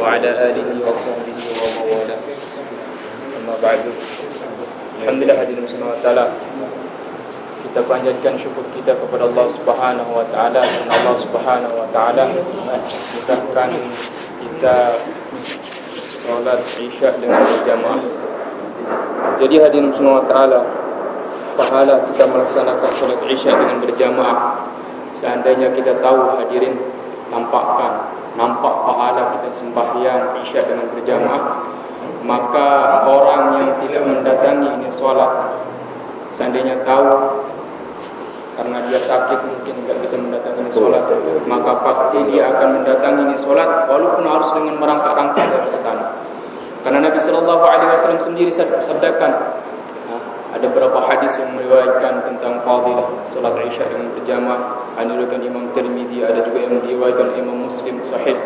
وعلى آله وصحبه ومن والاه. Amma ba'du. Alhamdulillah hadirin muslimin wa ta'ala. Kita panjatkan syukur kita kepada Allah Subhanahu wa taala karena Allah Subhanahu wa taala mudahkan kita salat Isya dengan berjamaah. Jadi hadirin muslimin wa ta'ala, pahala kita melaksanakan salat Isya dengan berjamaah, seandainya kita tahu hadirin, nampak pahala kita sembahyang Isya dengan berjamaah, maka orang yang tidak mendatangi ini solat, seandainya tahu karena dia sakit mungkin tidak bisa mendatangi ini solat, maka pasti dia akan mendatangi ini solat walaupun harus dengan merangkak-rangkak ke istana. Karena Nabi SAW sendiri sabdakan, ada beberapa hadis yang meriwayatkan tentang fadilah solat Isya dengan berjamaah. Diriwayatkan Imam Tirmidzi, ada juga yang diriwayatkan Imam Muslim sahih,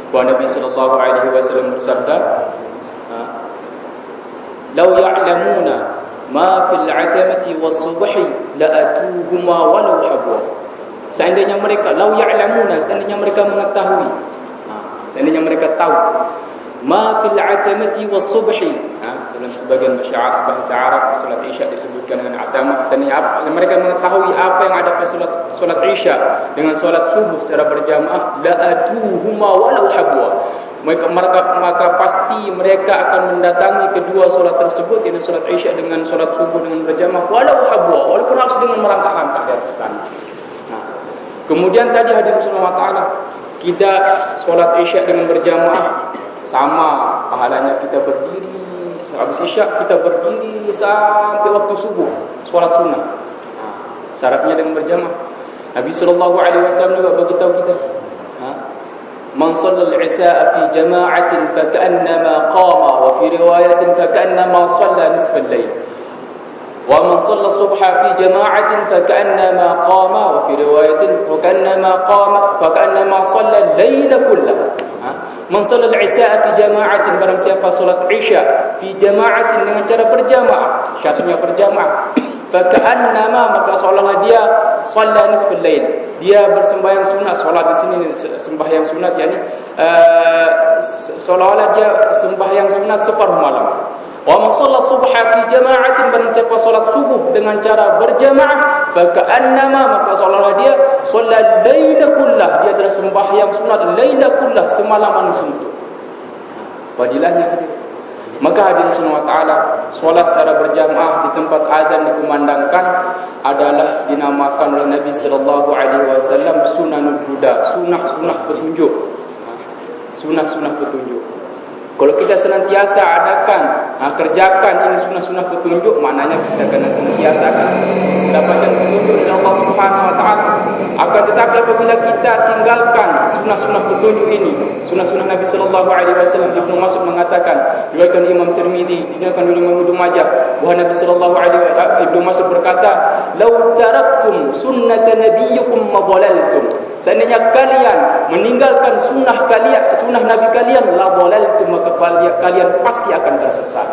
bahwa Nabi SAW bersabda, "Lau ya'lamuna ma fil 'atamati was-subhi la'atuhuma walau habwa." Seandainya mereka seandainya mereka mengetahui, seandainya mereka tahu ma fil 'atamati was-subhi, dalam sebagian bahasa Arab salat Isya disebutkan dengan atamah. Seandainya mereka mengetahui apa yang ada pada salat Isya dengan salat subuh secara berjamaah, la'atuhuma walau habwa, maka pasti mereka akan mendatangi kedua solat tersebut, yaitu solat Isya dengan solat subuh dengan berjamaah, walau habwa, walaupun harus dengan merangkak-rangkak di atas tanah. Kemudian tadi hadirin subhanahu wa ta'ala, kita solat Isya dengan berjamaah sama pahalanya kita berdiri habis Isya, kita berdiri sampai waktu subuh solat sunnah. Syaratnya dengan berjamaah. Nabi SAW juga beritahu kita, man shalla al-'isha'a fi jama'atin fa ka'annama qama, wa fi riwayatin fa ka'annama shalla nisfa al-layl, wa man shalla as-subha fi jama'atin fa ka'annama qama, wa fi riwayatin fa ka'annama shalla al-layla kullahu. Man shalla al-'isha'a fi jama'atin, barang siapa salat Isya fi jama'atin dengan cara berjamaah, syaratnya berjamaah, fa ka'annama, maka seolah-olah dia shalla nisfal lail, dia bersembahyang sunat. Solat di sini sembahyang sunat, yakni seolah-olah dia sembahyang sunat separuh malam. Wa man shalla subha fi jama'atin, barang siapa salat subuh dengan cara berjamaah, fa ka'annama, maka seolah-olah dia shalla laila kullah, dia telah sembahyang sunat laila kullah, semalaman suntuk. Fadilahnya hadir. Maka hadirin subhanahu wa ta'ala, solat secara berjamaah di tempat azan dikumandangkan adalah dinamakan oleh Nabi sallallahu alaihi wasallam sunanul huda, sunah-sunah petunjuk. Sunah-sunah petunjuk. Kalau kita senantiasa adakan, kerjakan ini sunah-sunah petunjuk, maknanya kita kena senantiasa mendapatkan petunjuk dari Allah Subhanahu wa taala. Akan tetapi apabila kita tinggalkan sunah-sunah petunjuk ini, sunah-sunah Nabi sallallahu alaihi wasallam, Ibnu Mas'ud mengatakan, diriwayatkan Imam Tirmidzi, diriwayatkan oleh Imam Ibnu Majah, bahwa Nabi sallallahu alaihi wasallam, Ibnu Mas'ud berkata, "Lau taraktum sunnata nabiyyikum madhalaltum." Seandainya kalian meninggalkan sunnah Nabi kalian, la dhalaltum, maka kalian pasti akan tersesat.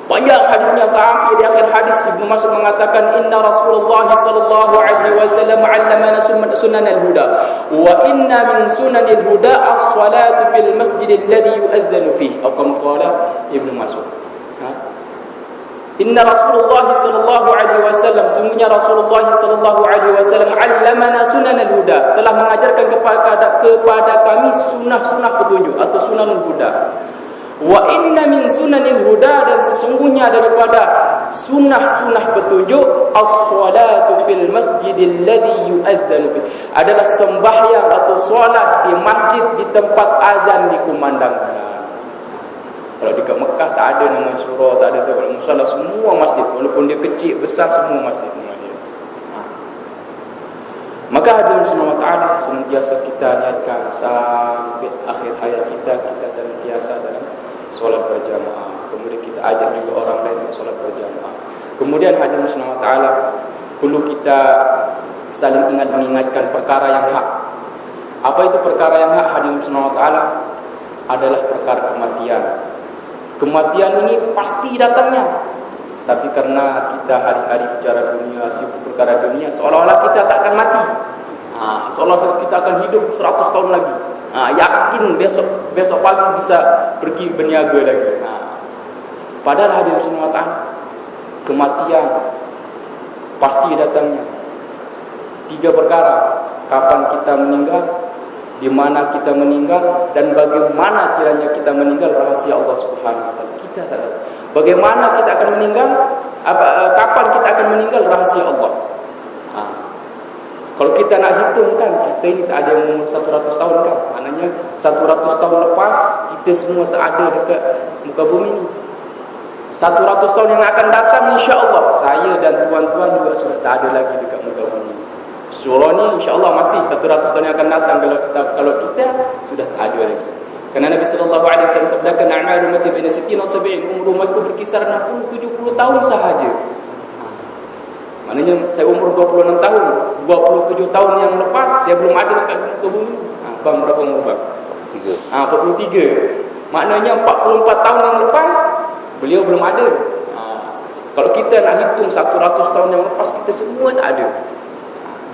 Panjang hadisnya sampai di akhir hadis Ibnu Mas'ud mengatakan, "Inna Rasulullah sallallahu alaihi wasallam 'allamana sunanal huda, wa inna min sunanil huda as-salatu fil masjid alladhi yu'adzanu fihi." Atau kama qala Ibnu Mas'ud. Inna Rasulullah sallallahu alaihi wasallam, sungguhnya Rasulullah sallallahu alaihi wasallam 'allamana sunanal huda, telah mengajarkan kepada kami sunah-sunah petunjuk atau sunanul huda. Wa inna min sunanil huda, dan sesungguhnya daripada sunah-sunah petunjuk, as-salatu fil masjidil ladzi yu'adzanu fi, adalah sembahyang atau salat di masjid di tempat azan dikumandangkan. Kalau di Mekah tak ada nama surau, tak ada tempat musalla, semua masjid, walaupun dia kecil besar, semua masjid. Maka hadirin subhanahu wa ta'ala, senantiasa kita niatkan sampai akhir hayat kita senantiasa dalam solat berjamaah. Kemudian kita ajak juga orang lain solat berjamaah. Kemudian hadirin subhanahu wa ta'ala, perlu kita saling mengingatkan perkara yang hak. Apa itu perkara yang hak hadirin subhanahu wa ta'ala? Adalah perkara kematian. Kematian ini pasti datangnya, tapi karena kita hari-hari bicara dunia, sibuk perkara dunia, seolah-olah kita tak akan mati. Seolah-olah kita akan hidup 100 tahun lagi. Yakin besok pagi bisa pergi berniaga lagi. Padahal hadirin semua ta'ala, kematian pasti datangnya. 3 perkara: kapan kita meninggal, di mana kita meninggal, dan bagaimana kiranya kita meninggal, rahasia Allah Subhanahu wa taala. Kita tak tahu. Bagaimana kita akan meninggal, kapan kita akan meninggal, rahasia Allah. Kalau kita nak hitung kan, kita ini tak ada yang umur 100 tahun kan. Maknanya 100 tahun lepas kita semua tak ada dekat muka bumi ini. 100 tahun yang akan datang, insya-Allah saya dan tuan-tuan juga sudah tak ada lagi dekat muka bumi. Surah ni insya-Allah masih 100 tahun yang akan datang kalau kita sudah tak ada lagi. Kerana Nabi sallallahu alaihi wasallam sabdakan, a'malu ummati baina 60 wa 70, umur umatku berkisar 60-70 tahun sahaja. Maknanya saya umur 26 tahun, 27 tahun yang lepas saya belum ada dekat muka bumi. Bang berapa umur bang? 43. Maknanya 44 tahun yang lepas beliau belum ada. Kalau kita nak hitung 100 tahun yang lepas, kita semua tak ada.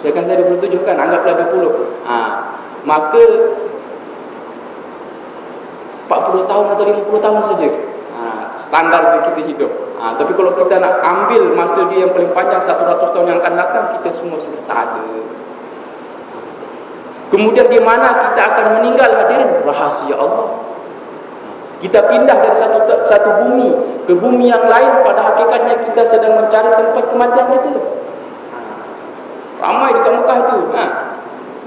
Misalkan saya 27 kan, anggaplah 20. Maka 40 tahun atau 50 tahun saja standar kita hidup. Tapi kalau kita nak ambil masa dia yang paling panjang, 100 tahun yang akan datang, kita semua sudah tak ada. Kemudian di mana kita akan meninggal, hadirin? Rahasia Allah. Kita pindah dari satu bumi ke bumi yang lain, pada hakikatnya kita sedang mencari tempat kematian kita. Ramai dekat Mekah itu.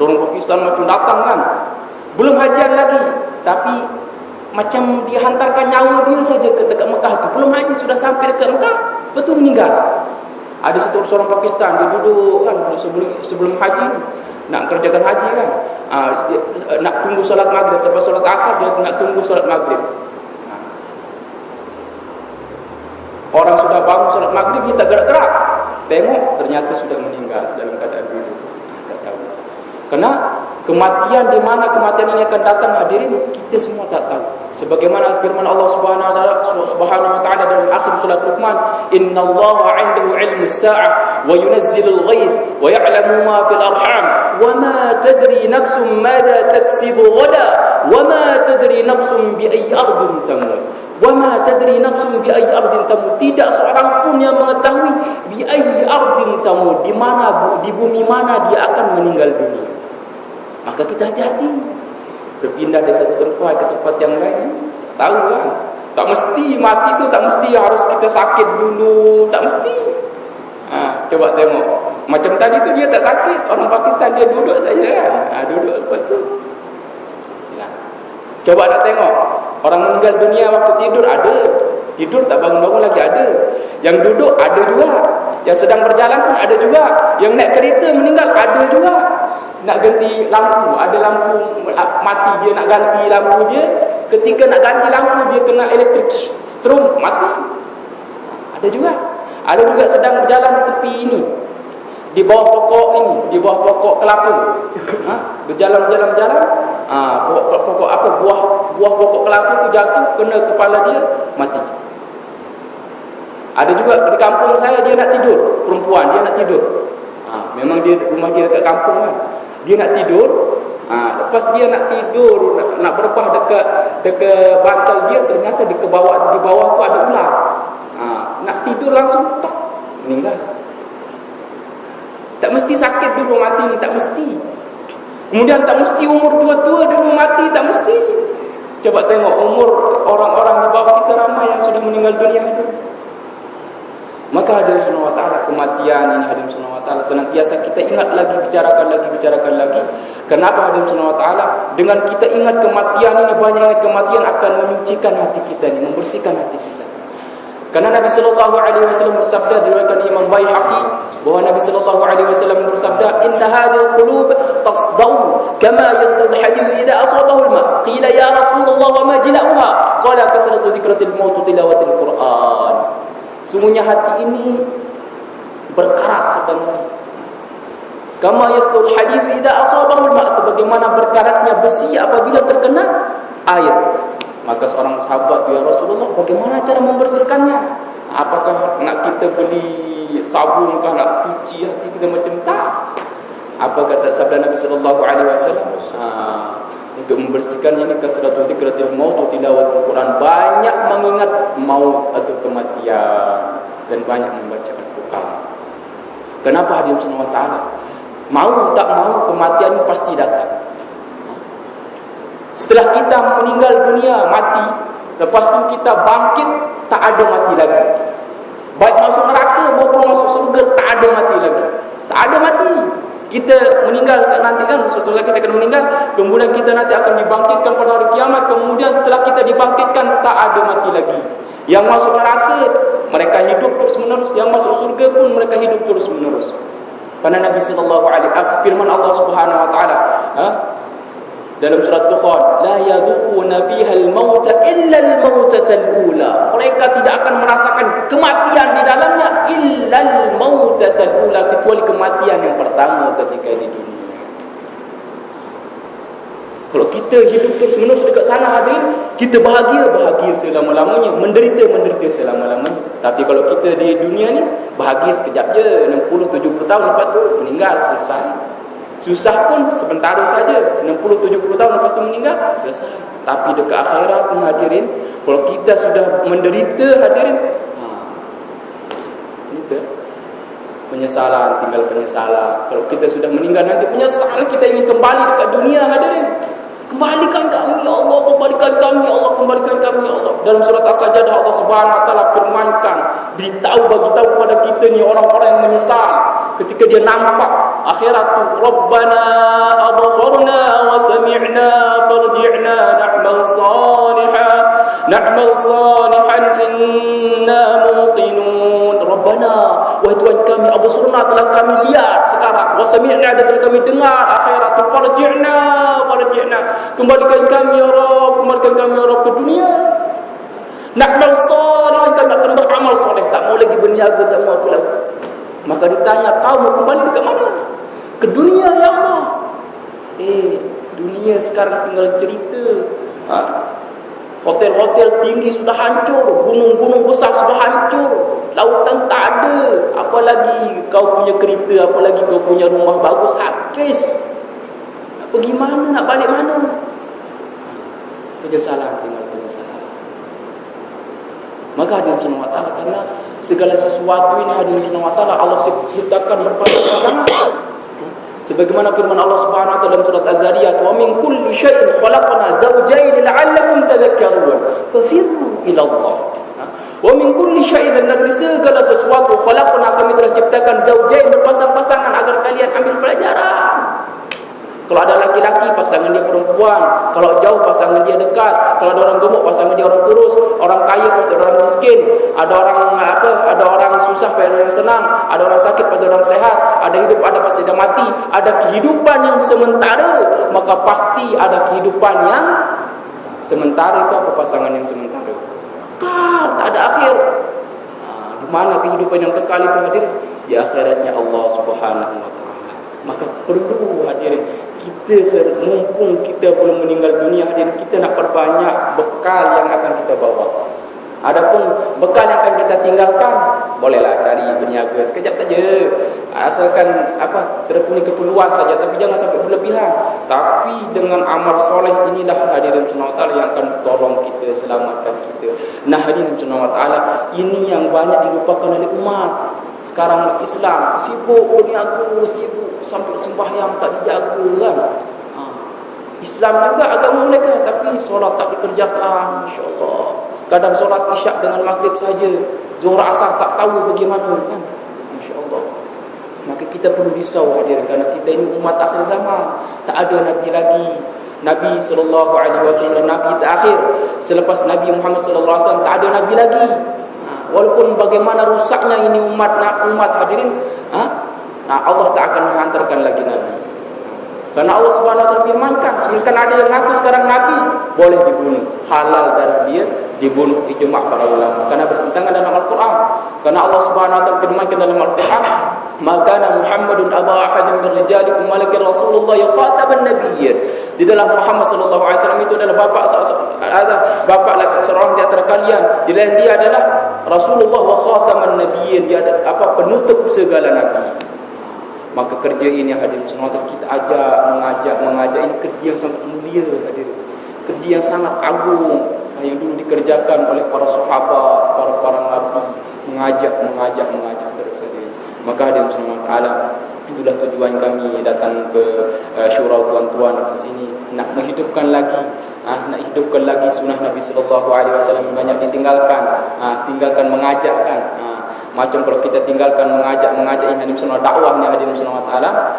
Orang Pakistan macam datang kan, belum hajian lagi, tapi macam dihantarkan nyawa dia saja ke dekat Mekah itu. Belum haji sudah sampai dekat Mekah, betul meninggal. Ada seorang Pakistan, dia duduk kan sebelum haji, nak kerjakan haji kan, nak tunggu solat maghrib. Lepas solat asar dia nak tunggu solat maghrib. Orang sudah bangun solat maghrib, dia tak gerak-gerak. Tengok ternyata sudah meninggal dalam keadaan duduk. Tak tahu. Kerana kematian di mana kematian ini akan datang, hadirin, kita semua tak tahu. Sebagaimana firman Allah Subhanahu wa taala dalam akhir surah Luqman, "Innallaha 'indahu 'ilmus sa'ah wa yunazzilul ghais wa ya'lamu ma fil arham wa ma tadri nafsun madza taksibu ghada wa ma tadri nafsun bi ayyi ardin tamut wa ma tadri nafsun bi ayyi ardin tamut." Tidak seorang pun yang mengetahui bi ayyi ardin tamut, di mana, di bumi mana dia akan meninggal dunia. Maka kita hati-hati berpindah dari satu tempat ke tempat yang lain. Tahu kan, tak mesti mati tu, tak mesti harus kita sakit dulu, tak mesti. Coba tengok, macam tadi tu dia tak sakit, orang Pakistan dia duduk saja kan, duduk lepas tu. Coba nak tengok, orang meninggal dunia waktu tidur ada, tidur tak bangun-bangun lagi ada, yang duduk ada juga, yang sedang berjalan pun ada juga, yang naik kereta meninggal ada juga. Nak ganti lampu, ada lampu mati, dia nak ganti lampu dia, ketika nak ganti lampu dia kena elektrik strom, mati. Ada juga. Ada juga sedang berjalan di tepi ini, di bawah pokok ini, di bawah pokok kelapa. Berjalan-jalan, pokok apa, buah pokok kelapa itu jatuh kena kepala dia, mati. Ada juga di kampung saya, dia nak tidur, perempuan dia nak tidur. Memang dia rumah dia dekat kampung kan. Dia nak tidur, lepas dia nak tidur, nak berebah dekat bantal dia, ternyata di bawah tu ada ular. Nak tidur langsung tak meninggal. Tak mesti sakit dulu mati ni, tak mesti. Kemudian tak mesti umur tua-tua dulu mati, tak mesti. Coba tengok umur orang-orang di bawah kita ramai yang sudah meninggal dunia itu. Maka hadirin subhanahu wa ta'ala, kematian ini hadirin subhanahu wa ta'ala senantiasa kita ingat lagi, bicarakan lagi. Kenapa hadirin subhanahu wa ta'ala? Dengan kita ingat kematian ini, banyak ingat kematian akan menyucikan hati kita ini, membersihkan hati kita. Karena Nabi sallallahu alaihi wasallam bersabda, diriwayatkan Imam Baihaqi, bahwa Nabi sallallahu alaihi wasallam bersabda, "Inna hadhihi al-qulub tasdau kama yasdau al-hadid idza asabahu al-ma." Qila ya Rasulullah wa ma jila'uha? Qala kasratu zikratil maut tilawatil Quran. Sungguhnya hati ini berkarat sebenarnya. Kama yasdul hadid idza asabahu al-ma, sebagaimana berkaratnya besi apabila terkena air. Maka seorang sahabat, ya Rasulullah, bagaimana cara membersihkannya? Apakah nak kita beli sabun kah, nak cuci hati kita macam tak? Apa kata sabda Nabi sallallahu alaihi wasallam? untuk membersihkannya ini kasratu zikratil maut wa tilawatul Quran, banyak mengingat maut atau kematian dan banyak membaca Al-Quran. Kenapa hadirin subhanahu wa ta'ala? Mau tak mau kematian pasti datang. Setelah kita meninggal dunia, mati, lepas tu kita bangkit, tak ada mati lagi. Baik masuk neraka maupun masuk surga, tak ada mati lagi. Tak ada mati. Kita meninggal nanti kan, setelah kita akan meninggal, kemudian kita nanti akan dibangkitkan pada hari kiamat. Kemudian setelah kita dibangkitkan, tak ada mati lagi. Yang masuk neraka, mereka hidup terus menerus. Yang masuk surga pun mereka hidup terus menerus. Karena Nabi sallallahu alaihi wasallam, firman Allah Subhanahu wa taala, dalam surat Dukhan, la yadhuquna fiha al-maut illa al-mautatal ula. Mereka tidak akan merasakan kematian di dalamnya illa al-mautatal ula, kecuali kematian yang pertama ketika di dunia. Kalau kita hidup terus menerus dekat sana hadirin, kita bahagia selama-lamanya, menderita selama-lamanya. Tapi kalau kita di dunia ni bahagia sekejap je, 60-70 tahun lepas tu meninggal, selesai. Susah pun sementara saja, 60-70 tahun lepas tu meninggal, selesai. Tapi dekat akhirat ni hadirin, kalau kita sudah menderita hadirin, kita penyesalan, tinggal penyesalan. Kalau kita sudah meninggal nanti penyesalan, kita ingin kembali dekat dunia hadirin. Kembalikan kami ya Allah, kembalikan kami ya Allah, kembalikan kami ya Allah. Dalam surat As-Sajdah Allah Subhanahu wa taala firmankan, beritahu bagi tahu kepada kita ni orang-orang yang menyesal ketika dia nampak akhirat tu, Rabbana absarna wa sami'na farji'na na'mal salihan inna muqinun. Rabbana, wahai Tuhan kami, absarna, telah kami lihat sekarang, wa sami'na, dan telah kami dengar akhirat tu, farji'na, kembalikan kami ya Rabb, kembalikan kami ya Rabb ke dunia. Na'mal salihan, kami akan beramal soleh, tak mau lagi berniaga, tak mau apa lagi. Maka ditanya, kau mau kembali dekat mana? Ke dunia ya Allah. Dunia sekarang tinggal cerita. Hotel-hotel tinggi sudah hancur, gunung-gunung besar sudah hancur, lautan tak ada. Apalagi kau punya kereta, apalagi kau punya rumah bagus, habis. Nak pergi mana, nak balik mana? Penyesalan, tinggal penyesalan. Maka hadirin subhanahu wa ta'ala, karena segala sesuatu ini hadirin subhanahu wa ta'ala Allah ciptakan berpasang-pasangan. Sebagaimana firman Allah Subhanahu wa taala dalam surat Az-Zariyat, "Wa min kulli syai'in khalaqna zawjayn la'allakum tadhakkarun." Fafirru ila Allah. Wa min kulli syai'in, dan dari segala sesuatu khalaqna, kami telah ciptakan zawjayn, berpasang-pasangan agar kalian ambil pelajaran. Kalau ada laki-laki, pasangan dia perempuan. Kalau jauh, pasangan dia dekat. Kalau ada orang gemuk, pasangan dia orang kurus. Orang kaya pasti ada orang miskin. Ada orang ada orang susah pasti ada orang senang. Ada orang sakit pasti ada orang sehat. Ada hidup, ada pasti ada mati. Ada kehidupan yang sementara, maka pasti ada kehidupan yang sementara. Itu apa pasangan yang sementara? Kekal, tak ada akhir. Di mana kehidupan yang kekal itu hadir? Di akhiratnya Allah Subhanahu wa taala. Maka perlu hadirin, kita mumpung kita belum meninggal dunia, hadirin, kita nak perbanyak bekal yang akan kita bawa. Adapun bekal yang akan kita tinggalkan, bolehlah cari berniaga sekejap saja, asalkan terpenuhi keperluan saja, tapi jangan sampai berlebihan. Tapi dengan amal soleh inilah hadirin subhanahu wa ta'ala yang akan tolong kita, selamatkan kita. Nah hadirin subhanahu wa ta'ala, ini yang banyak dilupakan oleh umat sekarang. Islam sibuk berniaga, sibuk sampai sembahyang tak dijaga kan. Islam juga agama mereka, tapi solat tak dikerjakan, insya-Allah. Kadang solat isyak dengan maghrib saja, zuhur asar tak tahu bagaimana kan, insya-Allah. Maka kita perlu risau hadirin, kerana kita ini umat akhir zaman, tak ada nabi lagi. Nabi sallallahu alaihi wasallam nabi terakhir. Selepas Nabi Muhammad sallallahu alaihi wasallam tak ada nabi lagi. Walaupun bagaimana rusaknya ini umat hadirin, Allah tak akan menghantarkan lagi nabi. Karena Allah Subhanahu wa taala firmankan, sebenarnya ada yang ngaku sekarang nabi, boleh dibunuh, halal darah dia dibunuh, ijma' para ulama, karena bertentangan dalam Al-Quran. Karena Allah Subhanahu wa taala firmankan dalam Al-Quran, "Maka Muhammadun aba ahadin min rijalikum walakin Rasulullah ya khataban nabiyyin." Di dalam Muhammad sallallahu alaihi wasallam itu adalah bapa seorang di antara kalian, di lain dia adalah Rasulullah wa khataman nabiyyin, dia ada penutup segala nabi. Maka kerja ini hadirin sekalian kita mengajak ini kerja yang sangat mulia hadirin. Kerja yang sangat agung yang dulu dikerjakan oleh para sahabat, para nabi, mengajak terus hadirin. Maka hadirin sekalian, itulah tujuan kami datang ke syura tuan-tuan di sini, nak menghidupkan lagi sunnah Nabi sallallahu alaihi wasallam, banyak ditinggalkan, tinggalkan mengajakkan. Macam kalau kita tinggalkan mengajak ini hadirin semua dakwahnya hadirin semua taala,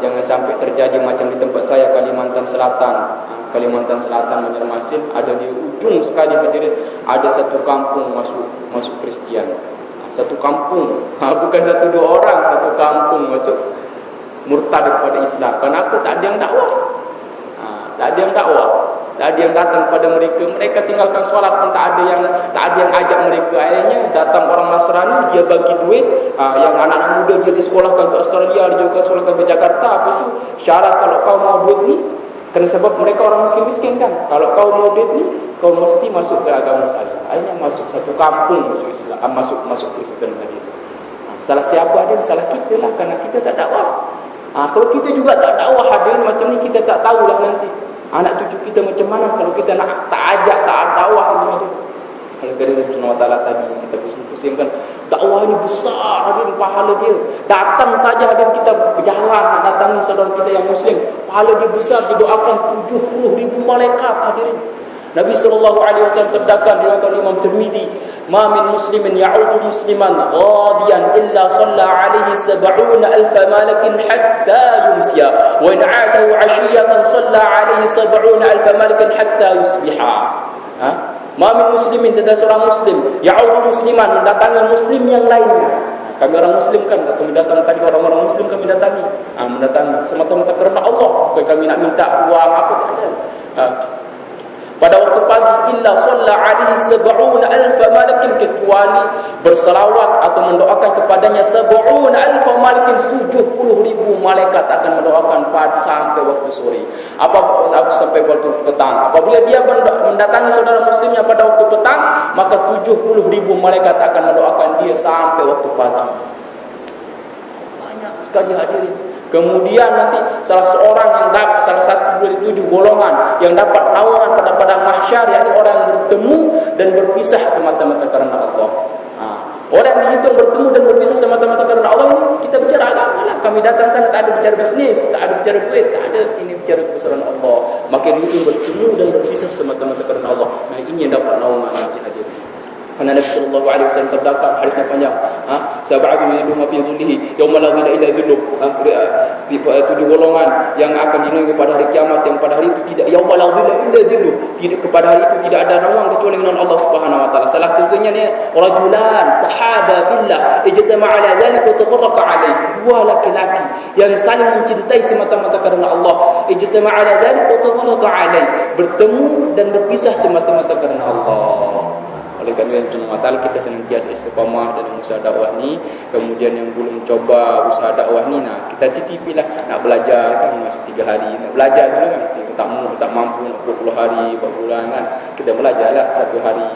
jangan sampai terjadi macam di tempat saya Kalimantan Selatan, Banjarmasin, ada di ujung sekali hadirin ada satu kampung masuk Kristian. Satu kampung, bukan 1-2 orang, satu kampung masuk murtad kepada Islam. Kenapa? Tak ada yang dakwah. Tak ada yang datang kepada mereka. Mereka tinggalkan solat pun tak ada yang ajak mereka. Akhirnya datang orang Nasrani, dia bagi duit, yang anak muda dia disekolahkan ke Australia, dia juga sekolahkan ke Jakarta. Apa tu? Syarat kalau kau mau duit ni, kerana sebab mereka orang miskin kan. Kalau kau mau duit ni, kau mesti masuk ke agama saya. Akhirnya masuk satu kampung masuk Islam, masuk Kristen tadi. Salah siapa dia? Salah kita lah, kerana kita tak dakwah. Kalau kita juga tak dakwah hadirin macam ni, kita tak tahulah nanti anak cucu kita macam mana kalau kita nak tak ajak, tak dakwah ni. Kalau kerana Allah Taala tadi kita pusing-pusingkan, dakwah ni besar hadirin, pahala dia. Datang saja hadirin kita berjalan nak datangi saudara kita yang muslim, pahala dia besar, didoakan 70,000 malaikat hadirin. Nabi sallallahu alaihi wasallam sabdakan diriwayatkan Imam Tirmizi, "Ma min muslimin ya'udu musliman ghadiyan illa shalla alaihi 70,000 malakin hatta yumsiya wa in 'atahu 'ashiyatan shalla alaihi 70,000 malakin hatta yusbiha." Ma min muslimin, tidak seorang muslim ya'udu musliman, mendatangi muslim yang lainnya. Kami orang muslim kan, kami datang tadi orang-orang muslim kami datangi. Mendatangi semata-mata kerana Allah, bukan kami nak minta uang apa tak ada. Pada waktu pagi, illa shalla alaihi 70,000 malakin, kecuali berselawat atau mendoakan kepadanya 70,000 malakin, 70,000 malaikat akan mendoakan sampai waktu sore. Sampai waktu petang. Apabila dia mendatangi saudara muslimnya pada waktu petang, maka 70,000 malaikat akan mendoakan dia sampai waktu pagi. Banyak sekali hadirin. Kemudian nanti salah satu dari 7 golongan yang dapat naungan pada padang mahsyar, yakni orang yang bertemu dan berpisah semata-mata karena Allah. Orang yang dihitung bertemu dan berpisah semata-mata karena Allah ini, kita bicara agama lah. Kami datang sana tak ada bicara bisnis, tak ada bicara duit, tak ada, ini bicara kebesaran Allah. Maka dihitung bertemu dan berpisah semata-mata karena Allah. Nah, ini yang dapat naungan nanti hadir. Karena Nabi sallallahu alaihi wasallam sabdakan, hadisnya panjang, sab'atun yadhum fi dhillihi yauma la dhilla illa dhilluh. 7 golongan yang akan dinaungi pada hari kiamat, yang pada hari itu tidak yauma la dhilla illa dhilluh, tidak, kepada hari itu tidak ada naungan kecuali naungan Allah Subhanahu wa taala. Salah satunya ni rajulan tahaba fillah ijtama'a ala dzalika wa tafarraqa alaihi. Dua laki-laki yang saling mencintai semata-mata karena Allah, ijtama'a ala dzalika wa tafarraqa alaihi, bertemu dan berpisah semata-mata karena Allah. Oleh kerana itu kita senantiasa istiqamah dalam usaha dakwah ni. Kemudian yang belum coba usaha dakwah ni, kita cicipilah. Nak belajar kan masa 3 hari, nak belajar dulu kan. Kita tak mampu 20 hari, 4 bulan kan. Kita belajarlah 1 hari.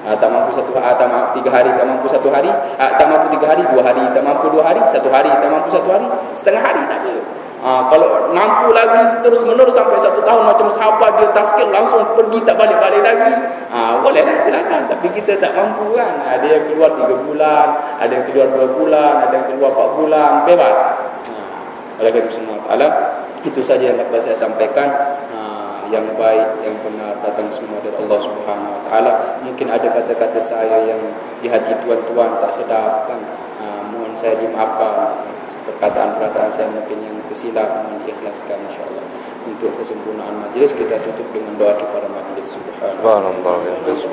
Tak mampu 1 hari, tak mampu 3 hari, tak mampu 1 hari, tak mampu 3 hari, 2 hari, tak mampu 2 hari, 1 hari, tak mampu 1 hari, setengah hari tak apa. Kalau mampu lagi terus menerus sampai 1 tahun macam sahabat, dia taskil langsung pergi tak balik-balik lagi, bolehlah silakan. Tapi kita tak mampu kan. Ada yang keluar 3 bulan, ada yang keluar 2 bulan, ada yang keluar 4 bulan, bebas. Oleh kerana itu semua Allah, itu saja yang dapat saya sampaikan. Yang baik, yang benar datang semua dari Allah Subhanahu wa taala. Mungkin ada kata-kata saya yang di hati tuan-tuan tak sedap kan, mohon saya dimaafkan. Perkataan-perkataan saya mungkin yang tersilap, mohon diikhlaskan insya-Allah. Untuk kesempurnaan majlis, kita tutup dengan doa kepada majlis. Subhanallah wa bihamdihi,